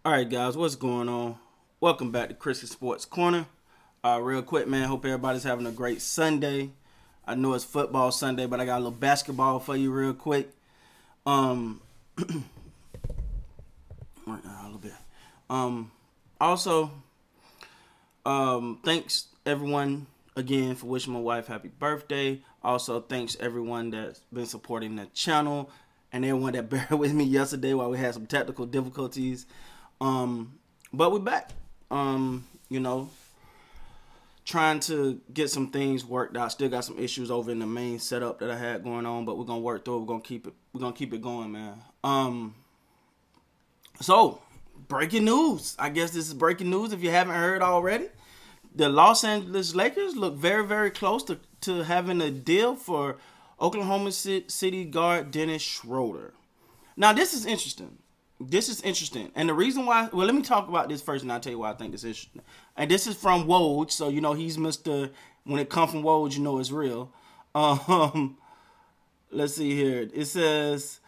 All right, guys, what's going on? Welcome back to Christian Sports Corner. Real quick, man, hope everybody's having a great Sunday. I know it's football Sunday, but I got a little basketball for you real quick. Um, a little bit. Um, also, thanks everyone again for wishing my wife happy birthday. Also, thanks everyone that's been supporting the channel and everyone that bear with me yesterday while we had some technical difficulties. But we're back. You know, trying to get some things worked out. Still got some issues over in the main setup that I had going on, but we're gonna work through it. We're gonna keep it going, man. So breaking news. I guess this is breaking news if you haven't heard already. The Los Angeles Lakers look very, very close to having a deal for Oklahoma City guard Dennis Schroder. Now, this is interesting. This is interesting. And the reason why, well, let me talk about this first and I'll tell you why I think this is interesting. And this is from Woj, so, he's Mr. When it comes from Woj, it's real. Um, let's see here. It says,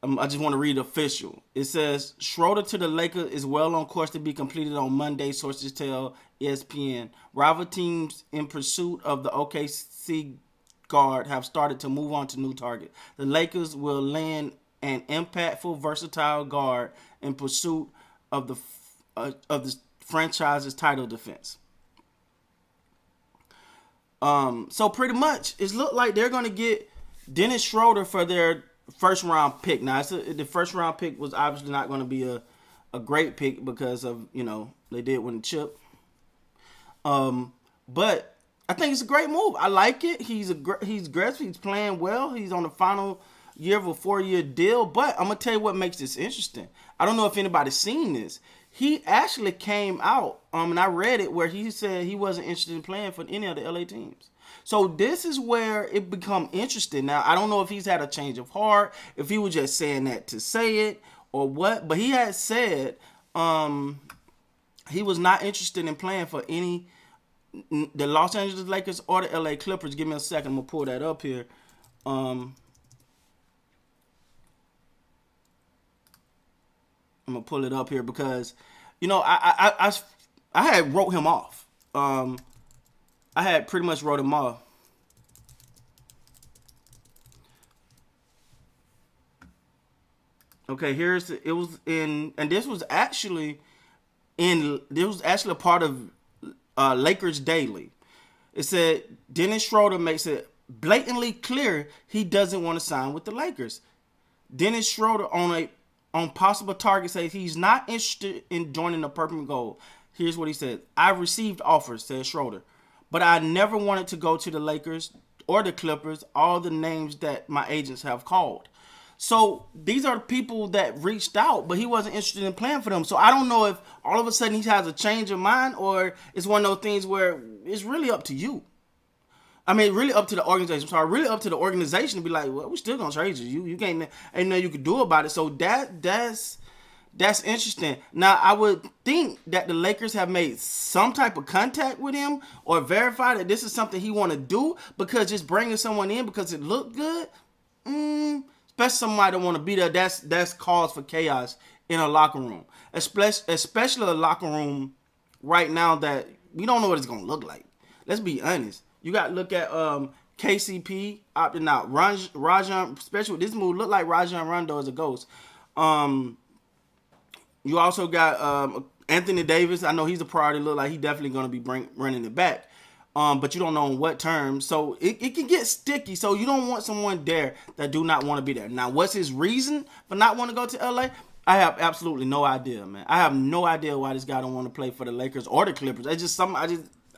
I just want to read official. It says Schroeder to the Lakers is well on course to be completed on Monday. Sources tell ESPN. Rival teams in pursuit of the OKC guard have started to move on to new target. The Lakers will land an impactful, versatile guard in pursuit of the franchise's title defense. So pretty much, it looked like they're going to get Dennis Schroeder for their first round pick. Now, the first round pick was obviously not going to be a great pick because of they did win the chip. But I think it's a great move. I like it. He's aggressive. He's playing well. He's on the final year of a 4-year deal. But I'm gonna tell you what makes this interesting. I don't know if anybody's seen this. He actually came out, and I read it where he said he wasn't interested in playing for any of the LA teams. So this is where it become interesting. Now I don't know if he's had a change of heart, if he was just saying that to say it or what. But he had said he was not interested in playing for any the Los Angeles Lakers or the LA Clippers. Give me a second. I'm gonna pull that up here. I'm gonna pull it up here because, I had wrote him off. I had pretty much wrote him off. Okay, it was in, and this was actually a part of Lakers Daily. It said Dennis Schroeder makes it blatantly clear he doesn't want to sign with the Lakers. Dennis Schroeder on possible target says he's not interested in joining the Purple and Gold. Here's what he said. I've received offers, said Schroeder, but I never wanted to go to the Lakers or the Clippers, all the names that my agents have called. So these are the people that reached out, but he wasn't interested in playing for them. So I don't know if all of a sudden he has a change of mind or it's one of those things where it's really up to you. I mean, really up to the organization. Sorry, really up to the organization to be like, well, we're still gonna trade you. You can't, ain't nothing you can do about it. So that's interesting. Now, I would think that the Lakers have made some type of contact with him or verified that this is something he want to do, because just bringing someone in because it looked good, especially somebody that want to be there, that's cause for chaos in a locker room, especially a locker room right now that we don't know what it's gonna look like. Let's be honest. You got to look at KCP opting out. Rajon, especially with this move, look like Rajon Rondo is a ghost. You also got Anthony Davis. I know he's a priority. Look like he's definitely going to be running it back. But you don't know on what terms. So it can get sticky. So you don't want someone there that do not want to be there. Now, what's his reason for not wanting to go to LA? I have absolutely no idea, man. I have no idea why this guy don't want to play for the Lakers or the Clippers. It's just something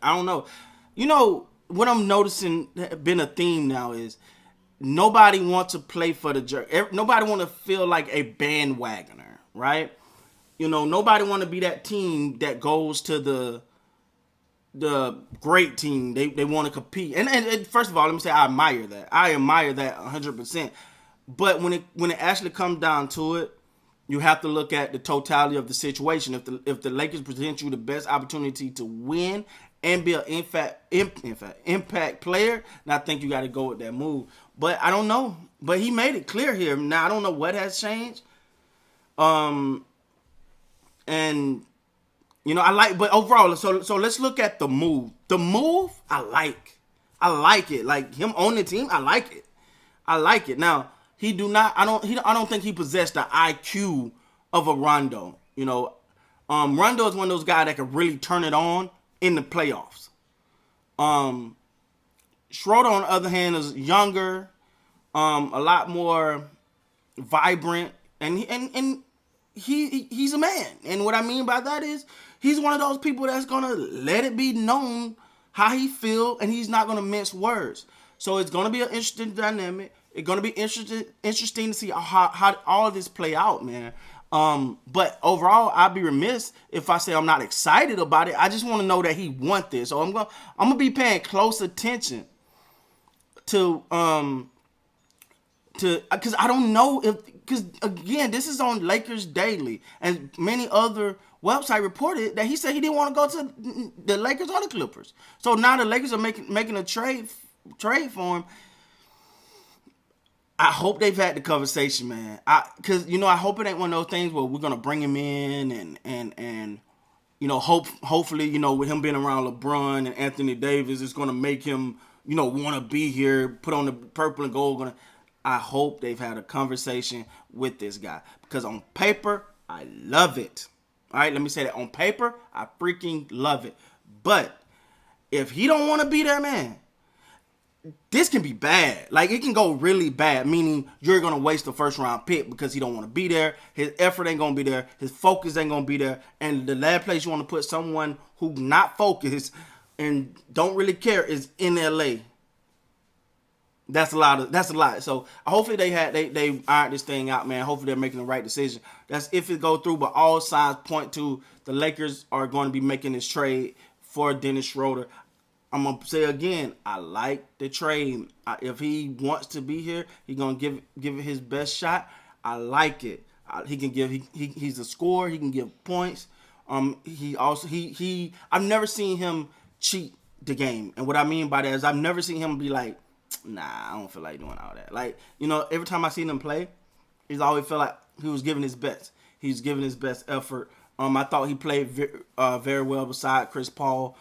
I don't know. What I'm noticing been a theme now is nobody wants to play for the jerk. Nobody want to feel like a bandwagoner, right? Nobody want to be that team that goes to the great team. They want to compete. And first of all, let me say I admire that. I admire that 100%. But when it actually comes down to it, you have to look at the totality of the situation. If the Lakers present you the best opportunity to win and be an impact player, and I think you got to go with that move. But I don't know. But he made it clear here. Now I don't know what has changed. And I like, but overall, so let's look at the move. The move, I like it. Like him on the team, I like it. I like it. Now I don't think he possessed the IQ of a Rondo. Rondo is one of those guys that can really turn it on in the playoffs. Schroder, on the other hand, is younger, a lot more vibrant, and he's a man. And what I mean by that is he's one of those people that's gonna let it be known how he feel, and he's not gonna mince words. So it's gonna be an interesting dynamic. It's gonna be interesting to see how all of this play out, man. But overall, I'd be remiss if I say I'm not excited about it. I just want to know that he wants this. So I'm gonna be paying close attention to because I don't know because again, this is on Lakers Daily, and many other website reported that he said he didn't want to go to the Lakers or the Clippers. So now the Lakers are making a trade for him. I hope they've had the conversation, man. Because I hope it ain't one of those things where we're gonna bring him in and hopefully with him being around LeBron and Anthony Davis, it's gonna make him want to be here, put on the purple and gold. I hope they've had a conversation with this guy, because on paper I love it. All right, let me say that. On paper I freaking love it. But if he don't want to be there, man, this can be bad. Like, it can go really bad, meaning you're going to waste the first round pick because he don't want to be there. His effort ain't going to be there. His focus ain't going to be there. And the last place you want to put someone who not focused and don't really care is in LA. That's a lot. So hopefully they ironed this thing out, man. Hopefully they're making the right decision. That's if it go through, but all signs point to the Lakers are going to be making this trade for Dennis Schroder. I'm going to say again, I like the trade. If he wants to be here, he's going to give it his best shot. I like it. He's a scorer. He can give points. I've never seen him cheat the game. And what I mean by that is I've never seen him be like, nah, I don't feel like doing all that. Like, every time I seen him play, he's always felt like he was giving his best. He's giving his best effort. I thought he played very well beside Chris Paul.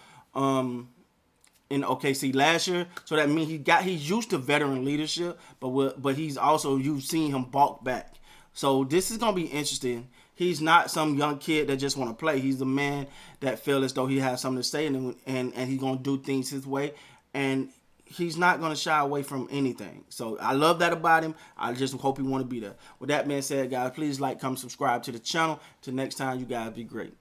In OKC last year, so that means he's used to veteran leadership, but he's also, you've seen him bulk back. So this is gonna be interesting. He's not some young kid that just want to play. He's the man that feels as though he has something to say, and he's gonna do things his way, and he's not gonna shy away from anything. So I love that about him. I just hope he want to be there. With that being said, guys, please like, comment, subscribe to the channel. Till next time, you guys be great.